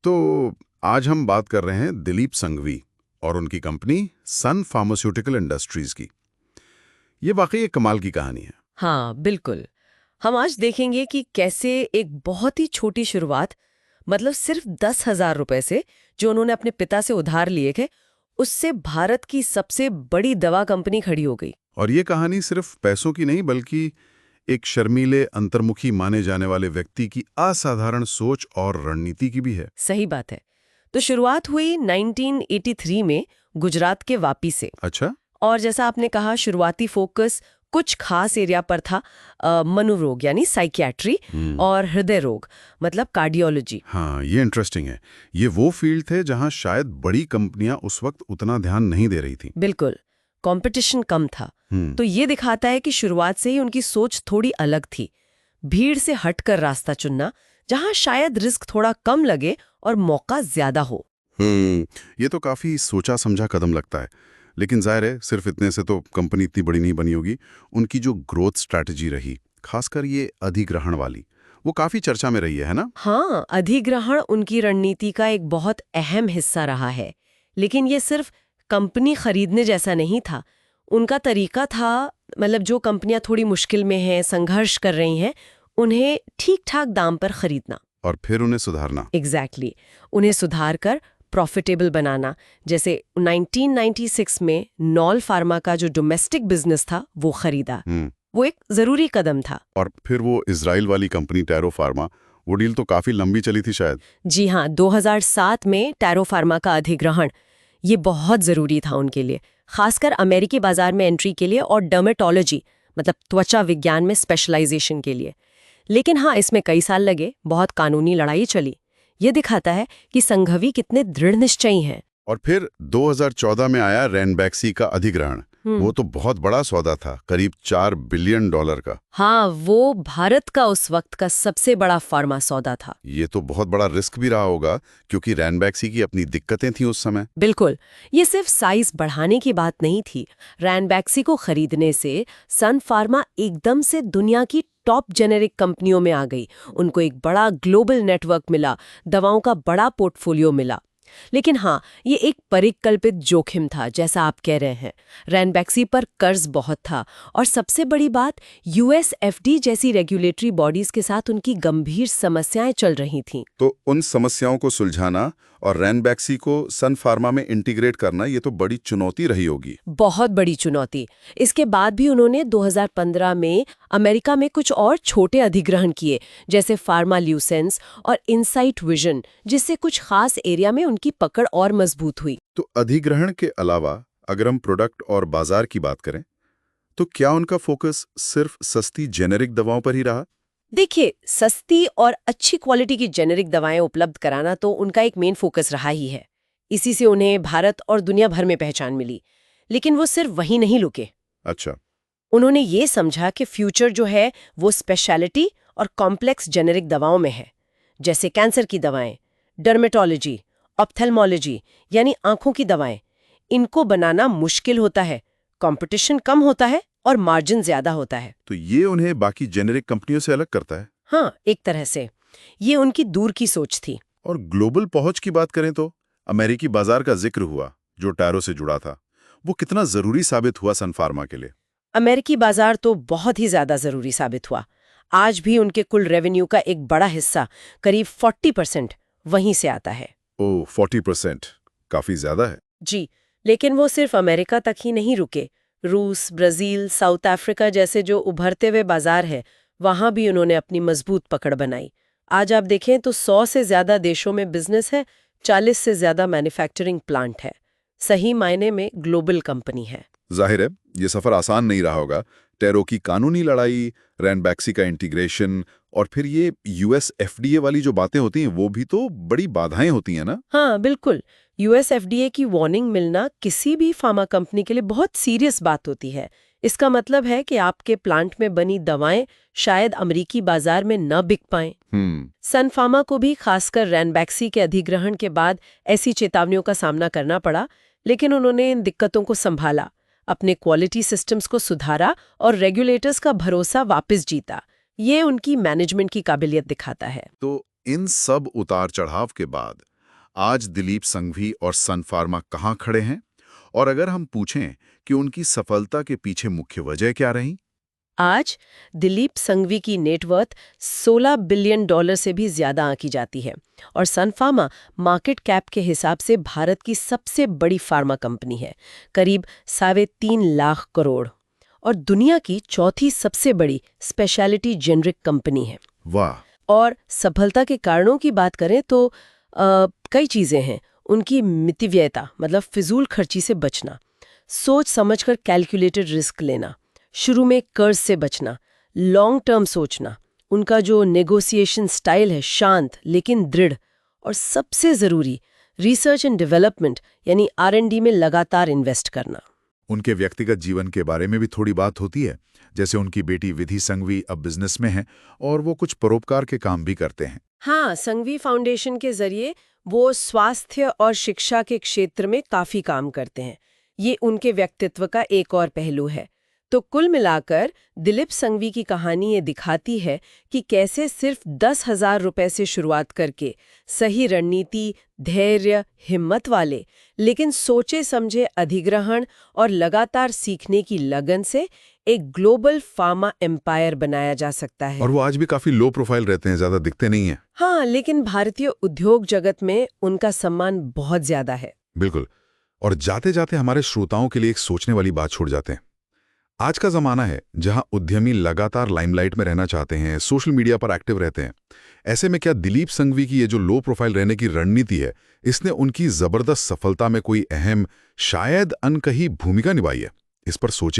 तो आज हम बात कर रहे हैं दिलीप संघवी और उनकी कंपनी सन फार्मास्यूटिकल इंडस्ट्रीज की। ये वाकई एक कमाल की कहानी है। हाँ, बिल्कुल। हम आज देखेंगे कि कैसे एक बहुत ही छोटी शुरुआत, मतलब सिर्फ 10,000 रुपए से, जो उन्होंने अपने पिता से उधार लिए थे, उससे भारत की सबसे बड़ी दवा कंपनी खड़ी हो गई। और ये कहानी सिर्फ पैसों की नहीं, बल्कि एक शर्मीले, अंतर्मुखी माने जाने वाले व्यक्ति की असाधारण सोच और रणनीति की भी है। सही बात है। तो शुरुआत हुई 1983 में गुजरात के वापी से। अच्छा। और जैसा आपने कहा, शुरुआती फोकस कुछ खास एरिया पर था। मनोरोग यानी साइकियाट्री और हृदय रोग मतलब कार्डियोलॉजी। हाँ, ये इंटरेस्टिंग है। ये वो फील्ड थे जहां शायद बड़ी कंपनियां उस वक्त उतना ध्यान नहीं दे रही थी। बिल्कुल, कंपटीशन कम था। तो ये दिखाता है कि शुरुआत से ही उनकी सोच थोड़ी अलग थी। भीड़ से हटकर रास्ता चुनना, जहां शायद रिस्क थोड़ा कम लगे और मौका ज्यादा हो। ये तो काफी सोचा समझा कदम लगता है। लेकिन जाहिर है, सिर्फ इतने से तो कंपनी इतनी बड़ी नहीं बनी होगी। उनकी जो ग्रोथ स्ट्रैटेजी रही, खासकर ये अधिग्रहण वाली, वो काफी चर्चा में रही है ना? हाँ, अधिग्रहण उनकी रणनीति का एक बहुत अहम हिस्सा रहा है। लेकिन ये सिर्फ कंपनी खरीदने जैसा नहीं था। उनका तरीका था, मतलब जो कंपनियां थोड़ी मुश्किल में हैं, संघर्ष कर रही हैं, उन्हें ठीक ठाक दाम पर खरीदना। और फिर उन्हें सुधारना। एग्जैक्टली, उन्हें सुधार कर प्रॉफिटेबल बनाना। जैसे 1996 में नॉल फार्मा का जो डोमेस्टिक बिजनेस था वो खरीदा। वो एक जरूरी कदम था। और फिर वो इजराइल वाली कंपनी टैरो फार्मा, वो डील तो काफी लंबी चली थी शायद। जी हाँ, 2007 में टैरो फार्मा का अधिग्रहण, ये बहुत जरूरी था उनके लिए, खासकर अमेरिकी बाजार में एंट्री के लिए और डर्मेटोलॉजी मतलब त्वचा विज्ञान में स्पेशलाइजेशन के लिए। लेकिन हाँ, इसमें कई साल लगे, बहुत कानूनी लड़ाई चली। ये दिखाता है कि संघवी कितने दृढ़ निश्चयी हैं। और फिर 2014 में आया रैनबैक्सी का अधिग्रहण। वो तो बहुत बड़ा सौदा था, करीब $4 बिलियन का। हाँ, वो भारत का उस वक्त का सबसे बड़ा फार्मा सौदा था। ये तो बहुत बड़ा रिस्क भी रहा होगा, क्योंकि रैनबैक्सी की अपनी दिक्कतें थी उस समय। बिल्कुल, ये सिर्फ साइज बढ़ाने की बात नहीं थी। रैनबैक्सी को खरीदने से सन फार्मा एकदम से दुनिया की टॉप जेनेरिक कंपनियों में आ गई। उनको एक बड़ा ग्लोबल नेटवर्क मिला, दवाओं का बड़ा पोर्टफोलियो मिला। लेकिन हाँ, ये एक परिकल्पित जोखिम था, जैसा आप कह रहे हैं। रैनबैक्सी पर कर्ज बहुत था और सबसे बड़ी बात, यूएसएफडी जैसी रेगुलेटरी बॉडीज के साथ उनकी गंभीर समस्याएं चल रही थीं। तो उन समस्याओं को सुलझाना और रैनबैक्सी को सन फार्मा में इंटीग्रेट करना, ये तो बड़ी चुनौती रही होगी। बहुत बड़ी चुनौती। इसके बाद भी उन्होंने 2015 में अमेरिका में कुछ और छोटे अधिग्रहण किए, जैसे फार्माल्यूसेंस और इनसाइट विजन, जिससे कुछ खास एरिया में उनकी पकड़ और मजबूत हुई। तो अधिग्रहण के अलावा अगर हम प्रोडक्ट और बाजार की बात करें, तो क्या उनका फोकस सिर्फ सस्ती जेनेरिक दवाओं पर ही रहा? देखिए, सस्ती और अच्छी क्वालिटी की जेनेरिक दवाएं उपलब्ध कराना तो उनका एक मेन फोकस रहा ही है। इसी से उन्हें भारत और दुनिया भर में पहचान मिली। लेकिन वो सिर्फ वहीं नहीं रुके। अच्छा। उन्होंने ये समझा कि फ्यूचर जो है वो स्पेशलिटी और कॉम्प्लेक्स जेनेरिक दवाओं में है, जैसे कैंसर की दवाएं, डर्मेटोलॉजी, ऑप्थेल्मोलॉजी यानी आंखों की दवाएं। इनको बनाना मुश्किल होता है, कंपटीशन कम होता है और मार्जिन ज्यादा होता है। तो ये उन्हें बाकी जेनेरिक कंपनियों से अलग करता है। हाँ, एक तरह से ये उनकी दूर की सोच थी। और ग्लोबल पहुंच की बात करें तो अमेरिकी बाजार का जिक्र हुआ, जो टैरो से जुड़ा था। वो कितना जरूरी साबित हुआ सन फार्मा के लिए? अमेरिकी बाजार तो बहुत ही ज्यादा जरूरी साबित हुआ। आज भी उनके कुल रेवेन्यू का एक बड़ा हिस्सा, करीब 40% वहीं से आता है। ओह, 40%, काफी ज्यादा है। जी, लेकिन वो सिर्फ अमेरिका तक ही नहीं रुके। रूस, ब्राजील, साउथ अफ्रीका जैसे जो उभरते हुए बाजार है, वहां भी उन्होंने अपनी मजबूत पकड़ बनाई। आज आप देखें तो 100 से ज्यादा देशों में बिजनेस है, 40 से ज्यादा मैन्युफैक्चरिंग प्लांट है। सही मायने में ग्लोबल कंपनी है। जाहिर है, ये सफर आसान नहीं रहा होगा। टैरो की कानूनी लड़ाई, रैनबैक्सी का इंटीग्रेशन, और फिर ये यूएस एफडीए वाली जो बातें होती हैं, वो भी तो बड़ी बाधाएं होती हैं ना? हाँ, बिल्कुल। यूएस एफडीए की वार्निंग मिलना किसी भी फार्मा कंपनी के लिए बहुत सीरियस बात होती है। इसका मतलब है कि आपके प्लांट में बनी दवाएं शायद अमेरिकी बाजार में न बिक पाएं। सन फार्मा को भी, खासकर रैनबैक्सी के अधिग्रहण के बाद, ऐसी चेतावनियों का सामना करना पड़ा। लेकिन उन्होंने इन दिक्कतों को संभाला, अपने क्वालिटी सिस्टम्स को सुधारा और रेगुलेटर्स का भरोसा वापस जीता। ये उनकी मैनेजमेंट की काबिलियत दिखाता है। तो इन सब उतार चढ़ाव के बाद आज दिलीप संघवी और सन फार्मा कहाँ खड़े हैं? और अगर हम पूछें कि उनकी सफलता के पीछे मुख्य वजह क्या रही? आज दिलीप संघवी की नेटवर्थ $16 बिलियन से भी ज्यादा आंकी जाती है और सन फार्मा मार्केट कैप के हिसाब से भारत की सबसे बड़ी फार्मा कंपनी है, करीब 3.5 लाख करोड़, और दुनिया की चौथी सबसे बड़ी स्पेशलिटी जेनरिक कंपनी है। वाह! और सफलता के कारणों की बात करें तो कई चीजें हैं। उनकी मितव्ययता, मतलब फिजूल खर्ची से बचना, सोच समझकर कैलकुलेटेड रिस्क लेना, शुरू में कर्ज से बचना, लॉन्ग टर्म सोचना, उनका जो नेगोशिएशन स्टाइल है शांत लेकिन दृढ़, और सबसे ज़रूरी रिसर्च एंड डेवलपमेंट यानी R&D में लगातार इन्वेस्ट करना। उनके व्यक्तिगत जीवन के बारे में भी थोड़ी बात होती है, जैसे उनकी बेटी विधि संघवी अब बिजनेस में है और वो कुछ परोपकार के काम भी करते हैं। हाँ, संघवी फाउंडेशन के जरिए वो स्वास्थ्य और शिक्षा के क्षेत्र में काफ़ी काम करते हैं। ये उनके व्यक्तित्व का एक और पहलू है। तो कुल मिलाकर दिलीप संघवी की कहानी ये दिखाती है कि कैसे सिर्फ 10,000 रुपए से शुरुआत करके सही रणनीति, धैर्य, हिम्मत वाले लेकिन सोचे समझे अधिग्रहण और लगातार सीखने की लगन से एक ग्लोबल फार्मा एम्पायर बनाया जा सकता है। और वो आज भी काफी लो प्रोफाइल रहते हैं, ज्यादा दिखते नहीं हैं। हाँ, लेकिन भारतीय उद्योग जगत में उनका सम्मान बहुत ज्यादा है। बिल्कुल। और जाते जाते हमारे श्रोताओं के लिए एक सोचने वाली बात छोड़ जाते हैं। आज का जमाना है जहां उद्यमी लगातार लाइमलाइट में रहना चाहते हैं, सोशल मीडिया पर एक्टिव रहते हैं। ऐसे में क्या दिलीप संघवी की ये जो लो प्रोफाइल रहने की रणनीति है, इसने उनकी जबरदस्त सफलता में कोई अहम, शायद अनकही भूमिका निभाई है? इस पर सोचें।